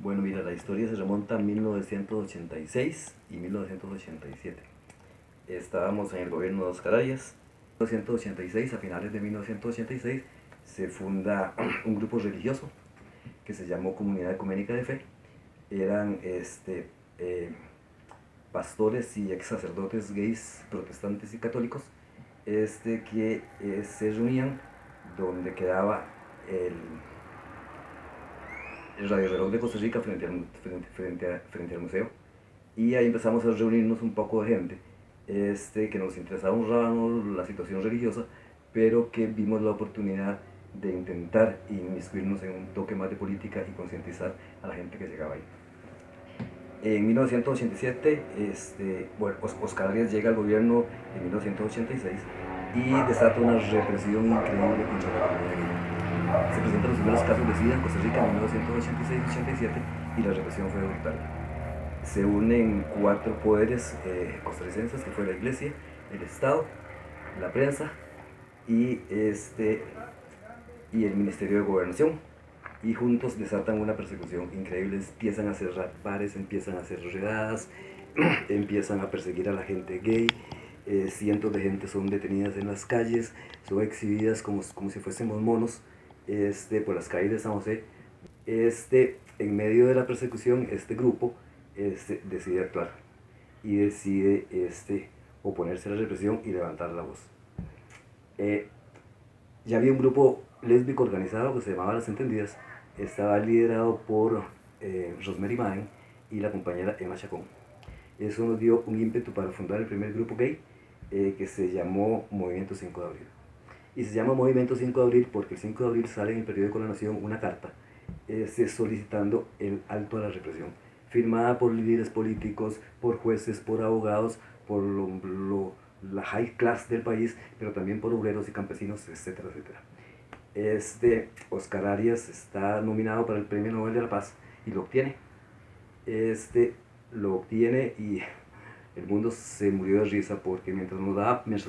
Bueno, mira, la historia se remonta a 1986 y 1987. Estábamos en el gobierno de Oscar Arias. En 1986, a finales de 1986, se funda un grupo religioso que se llamó Comunidad Ecuménica de Fe. Eran pastores y ex sacerdotes gays, protestantes y católicos que se reunían donde quedaba el radioreloj de Costa Rica frente al museo. Y ahí empezamos a reunirnos un poco de gente que nos interesaba un ramo la situación religiosa, pero que vimos la oportunidad de intentar inmiscuirnos en un toque más de política y concientizar a la gente que llegaba ahí. En 1987, Oscar Arias llega al gobierno en 1986 y desata una represión increíble contra la comunidad gay. Se presentan los primeros casos de SIDA en Costa Rica en 1986-87 y la represión fue brutal. Se unen cuatro poderes costarricenses, que fue la Iglesia, el Estado, la prensa y, y el Ministerio de Gobernación, y juntos desatan una persecución increíble. Empiezan a cerrar bares, empiezan a hacer redadas, empiezan a perseguir a la gente gay. Cientos de gente son detenidas en las calles, son exhibidas como si fuésemos monos por las calles de San José. En medio de la persecución, este grupo decide actuar y decide oponerse a la represión y levantar la voz. Ya había un grupo lésbico organizado que se llamaba Las Entendidas. Estaba liderado por Rosemary Madden y la compañera Emma Chacón. Eso nos dio un ímpetu para fundar el primer grupo gay que se llamó Movimiento 5 de Abril. Y se llama Movimiento 5 de Abril porque el 5 de abril sale en el periódico La Nación una carta solicitando el alto a la represión, firmada por líderes políticos, por jueces, por abogados, por la high class del país, pero también por obreros y campesinos, etcétera, etcétera. Oscar Arias está nominado para el Premio Nobel de la Paz y lo obtiene. Lo obtiene y el mundo se murió de risa porque mientras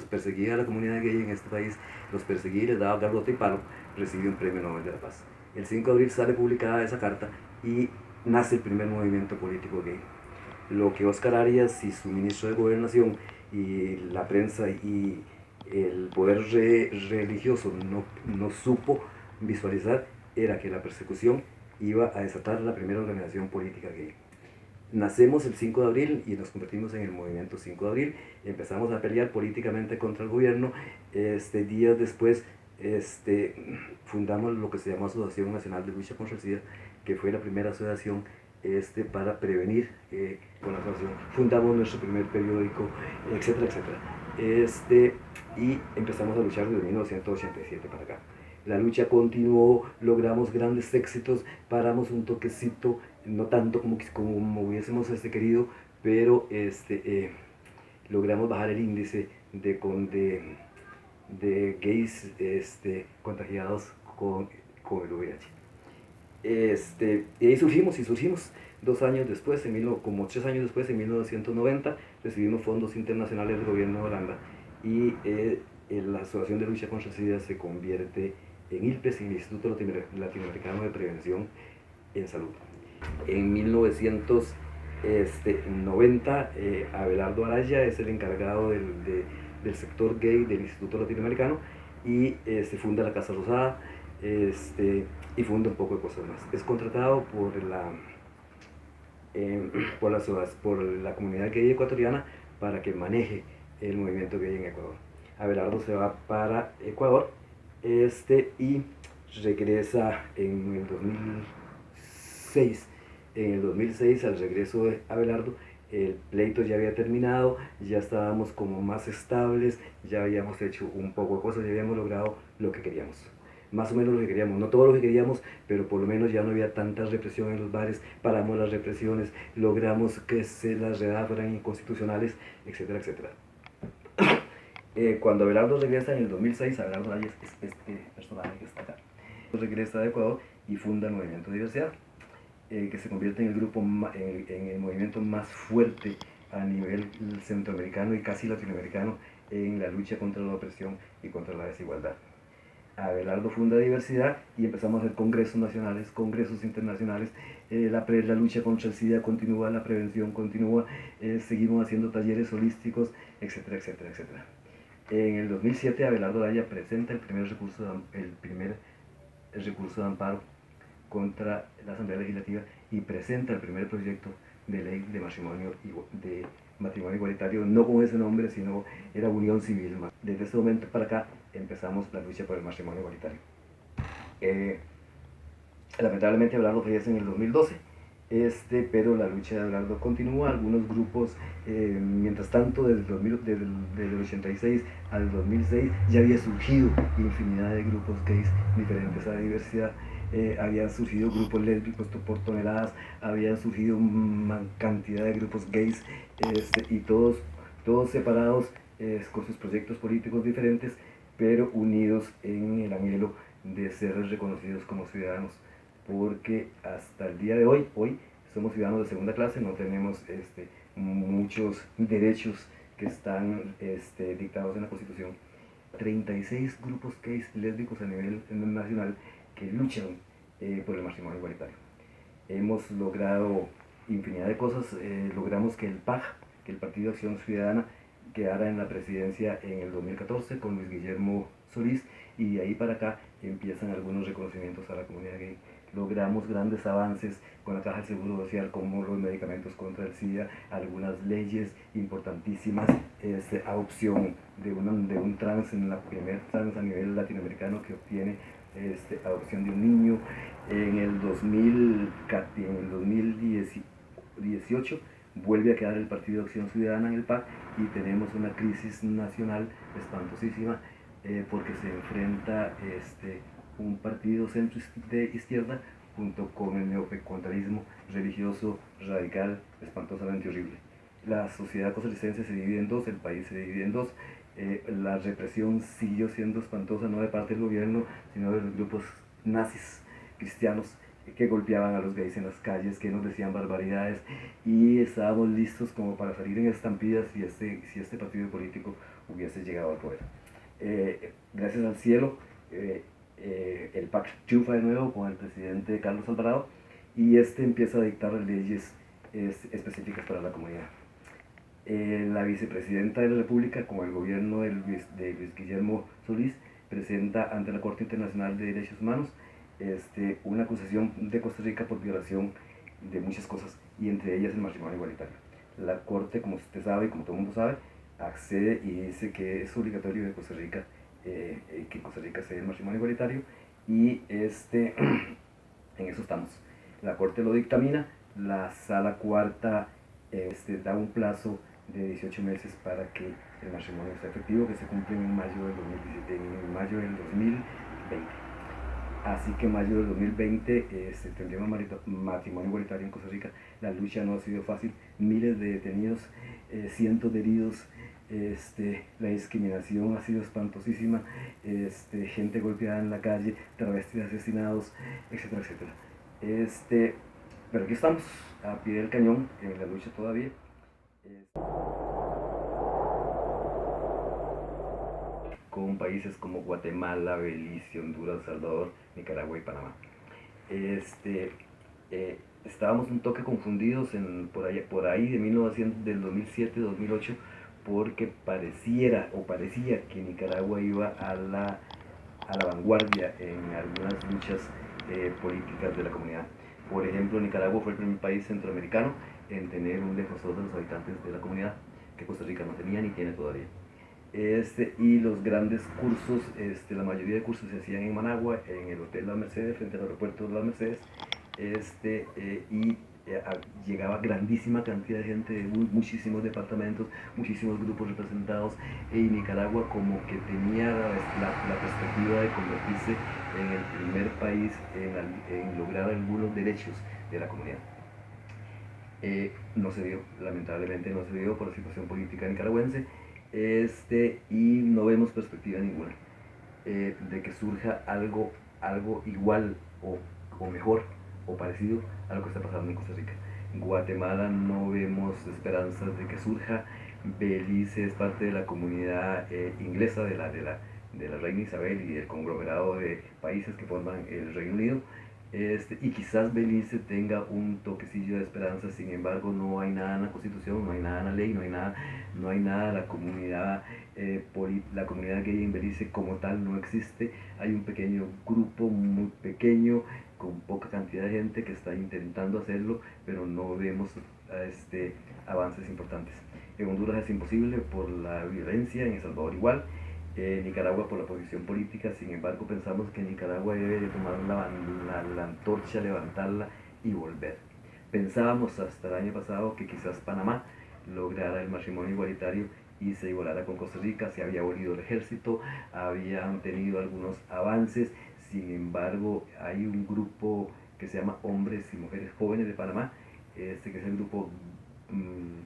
perseguía a la comunidad gay en este país, los perseguía y les daba garrote y palo, recibió un Premio Nobel de la Paz. El 5 de abril sale publicada esa carta y nace el primer movimiento político gay. Lo que Oscar Arias y su ministro de Gobernación y la prensa y el poder religioso no supo visualizar era que la persecución iba a desatar la primera organización política gay. Nacemos el 5 de abril y nos convertimos en el movimiento 5 de abril. Empezamos a pelear políticamente contra el gobierno. Días después fundamos lo que se llamó Asociación Nacional de Lucha contra el SIDA, que fue la primera asociación para prevenir con la asociación. Fundamos nuestro primer periódico, etcétera, etcétera. Y empezamos a luchar desde 1987 para acá. La lucha continuó, logramos grandes éxitos, paramos un toquecito, no tanto como hubiésemos querido, pero logramos bajar el índice de gays contagiados con el VIH. Y ahí surgimos 2 años después, como 3 años después, en 1990, recibimos fondos internacionales del gobierno de Holanda y la Asociación de Lucha contra el SIDA se convierte en ILPES, en el Instituto Latinoamericano de Prevención en Salud. En 1990, Abelardo Araya es el encargado del sector gay del Instituto Latinoamericano y se funda la Casa Rosada y funda un poco de cosas más. Es contratado por la comunidad gay ecuatoriana para que maneje el movimiento gay en Ecuador. Abelardo se va para Ecuador y regresa en el 2006. En el 2006, al regreso de Abelardo, el pleito ya había terminado, ya estábamos como más estables, ya habíamos hecho un poco de cosas, ya habíamos logrado lo que queríamos. Más o menos lo que queríamos, no todo lo que queríamos, pero por lo menos ya no había tanta represión en los bares, paramos las represiones, logramos que las redadas fueran inconstitucionales, etcétera, etcétera. Cuando Abelardo regresa en el 2006, Abelardo Arias es este personaje que está acá. Regresa de Ecuador y funda el Movimiento de Diversidad, que se convierte en el movimiento más fuerte a nivel centroamericano y casi latinoamericano en la lucha contra la opresión y contra la desigualdad. Abelardo funda Diversidad y empezamos a hacer congresos nacionales, congresos internacionales. La lucha contra el SIDA continúa, la prevención continúa, seguimos haciendo talleres holísticos, etcétera, etcétera, etcétera. En el 2007 Abelardo Daya presenta el primer recurso de amparo contra la Asamblea Legislativa y presenta el primer proyecto de ley de matrimonio igualitario, no con ese nombre, sino era unión civil. Desde ese momento para acá empezamos la lucha por el matrimonio igualitario. Lamentablemente Abelardo fallece en el 2012, pero la lucha de Abelardo continúa. Algunos grupos, mientras tanto, desde el 86 al 2006 ya había surgido infinidad de grupos gays diferentes a la diversidad. Habían surgido grupos lésbicos por toneladas, habían surgido una cantidad de grupos gays, y todos separados, con sus proyectos políticos diferentes, pero unidos en el anhelo de ser reconocidos como ciudadanos, porque hasta el día de hoy somos ciudadanos de segunda clase, no tenemos muchos derechos que están dictados en la Constitución. 36 grupos gays lésbicos a nivel nacional que luchan por el matrimonio igualitario. Hemos logrado infinidad de cosas. Logramos que el PAC, que el Partido de Acción Ciudadana, quedara en la presidencia en el 2014 con Luis Guillermo Solís, y de ahí para acá empiezan algunos reconocimientos a la comunidad gay. Logramos grandes avances con la Caja del Seguro Social, como los medicamentos contra el SIDA, algunas leyes importantísimas, adopción de un trans, en la primer trans a nivel latinoamericano que obtiene adopción de un niño. En el 2018 vuelve a quedar el Partido de Acción Ciudadana en el PAC y tenemos una crisis nacional espantosísima, porque se enfrenta un partido centro de izquierda junto con el neopecuentarismo religioso radical espantosamente horrible. La sociedad costarricense se divide en dos, el país se divide en dos. La represión siguió siendo espantosa, no de parte del gobierno, sino de los grupos nazis cristianos que golpeaban a los gays en las calles, que nos decían barbaridades, y estábamos listos como para salir en estampidas si este partido político hubiese llegado al poder. Gracias al cielo, el PAC triunfa de nuevo con el presidente Carlos Alvarado, y empieza a dictar leyes específicas para la comunidad. La vicepresidenta de la República, con el gobierno de Luis Guillermo Solís, presenta ante la Corte Internacional de Derechos Humanos una acusación de Costa Rica por violación de muchas cosas, y entre ellas el matrimonio igualitario. La Corte, como usted sabe y como todo el mundo sabe, accede y dice que es obligatorio de Costa Rica, que Costa Rica sea el matrimonio igualitario, y en eso estamos. La Corte lo dictamina, la Sala Cuarta da un plazo de 18 meses para que el matrimonio sea efectivo, que se cumple en mayo del 2020. Así que en mayo del 2020 tendremos matrimonio igualitario en Costa Rica. La lucha no ha sido fácil, miles de detenidos, cientos de heridos, la discriminación ha sido espantosísima, gente golpeada en la calle, travestis asesinados, etcétera, etcétera. Pero aquí estamos, a pie del cañón, en la lucha todavía. Con países como Guatemala, Belice, Honduras, Salvador, Nicaragua y Panamá. Estábamos un toque confundidos por ahí del 2007-2008, porque parecía que Nicaragua iba a la vanguardia en algunas luchas políticas de la comunidad. Por ejemplo, Nicaragua fue el primer país centroamericano en tener un defensor de los habitantes de la comunidad, que Costa Rica no tenía ni tiene todavía. Y los grandes cursos, la mayoría de cursos se hacían en Managua, en el Hotel Las Mercedes, frente al aeropuerto de Las Mercedes, llegaba grandísima cantidad de gente de muchísimos departamentos, muchísimos grupos representados, y Nicaragua como que tenía la perspectiva de convertirse en el primer país en lograr algunos derechos de la comunidad. No se dio, lamentablemente no se dio por la situación política nicaragüense, y no vemos perspectiva ninguna de que surja algo igual o mejor o parecido a lo que está pasando en Costa Rica. En Guatemala no vemos esperanzas de que surja. Belice es parte de la comunidad inglesa, de la de la reina Isabel y del conglomerado de países que forman el Reino Unido. Y quizás Belice tenga un toquecillo de esperanza, sin embargo no hay nada en la Constitución, no hay nada en la ley, no hay nada, la comunidad gay en Belice como tal no existe, hay un pequeño grupo muy pequeño, con poca cantidad de gente que está intentando hacerlo, pero no vemos avances importantes. En Honduras es imposible por la violencia, en El Salvador igual, Nicaragua por la posición política, sin embargo pensamos que Nicaragua debe de tomar la antorcha, levantarla y volver. Pensábamos hasta el año pasado que quizás Panamá lograra el matrimonio igualitario y se igualara con Costa Rica, se había abolido el ejército, habían tenido algunos avances, sin embargo hay un grupo que se llama Hombres y Mujeres Jóvenes de Panamá, que es el grupo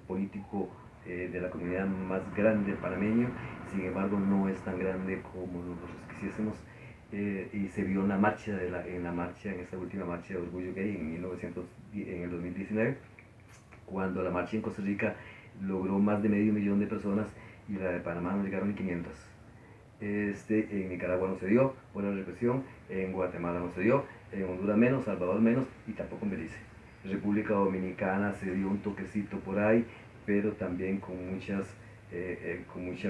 político de la comunidad más grande panameño, sin embargo no es tan grande como nosotros quisiésemos, y se vio en la marcha, en esta última marcha de Orgullo Gay en el 2019, cuando la marcha en Costa Rica logró más de medio millón de personas y la de Panamá no llegaron ni 500. En Nicaragua no se dio por la represión, en Guatemala no se dio, en Honduras menos, Salvador menos y tampoco en Belice. República Dominicana se dio un toquecito por ahí, pero también con mucha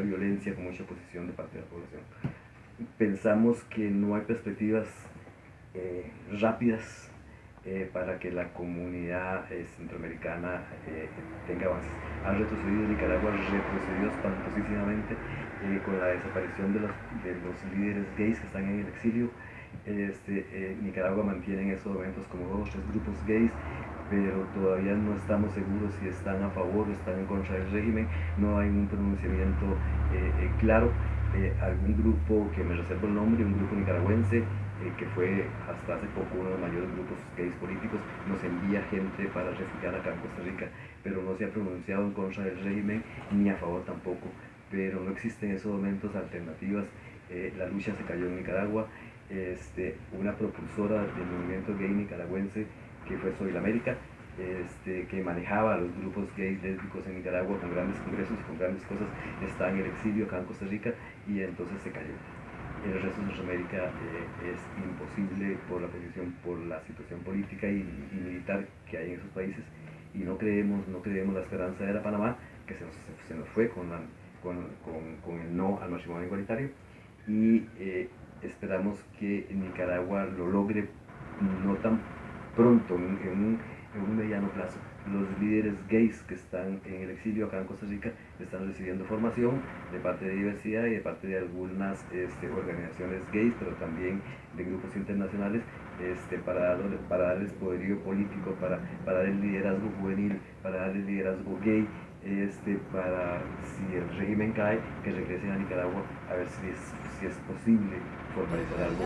violencia, con mucha oposición de parte de la población. Pensamos que no hay perspectivas rápidas para que la comunidad centroamericana tenga avances. Han retrocedido Nicaragua, retrocedió espantosísimamente con la desaparición de los líderes gays que están en el exilio. Nicaragua mantiene en estos momentos como 2 o 3 grupos gays, pero todavía no estamos seguros si están a favor o están en contra del régimen, no hay un pronunciamiento claro. Algún grupo, que me reservo el nombre, un grupo nicaragüense, que fue hasta hace poco uno de los mayores grupos gays políticos, nos envía gente para refugiar acá en Costa Rica, pero no se ha pronunciado en contra del régimen ni a favor tampoco, pero no existen en esos momentos alternativas. La lucha se cayó en Nicaragua. Una propulsora del movimiento gay nicaragüense, que fue Soy la América, que manejaba a los grupos gays lésbicos en Nicaragua con grandes congresos y con grandes cosas, está en el exilio acá en Costa Rica y entonces se cayó. En el resto de Centroamérica es imposible por la situación política y militar que hay en esos países, y no creemos la esperanza de la Panamá, que se nos fue con el no al matrimonio igualitario, y esperamos que Nicaragua lo logre no tan pronto, en un mediano plazo. Los líderes gays que están en el exilio acá en Costa Rica están recibiendo formación de parte de diversidad y de parte de algunas organizaciones gays, pero también de grupos internacionales, para darles poderío político, para darles liderazgo juvenil, para darles liderazgo gay, para, si el régimen cae, que regresen a Nicaragua a ver si es posible fortalecer algo.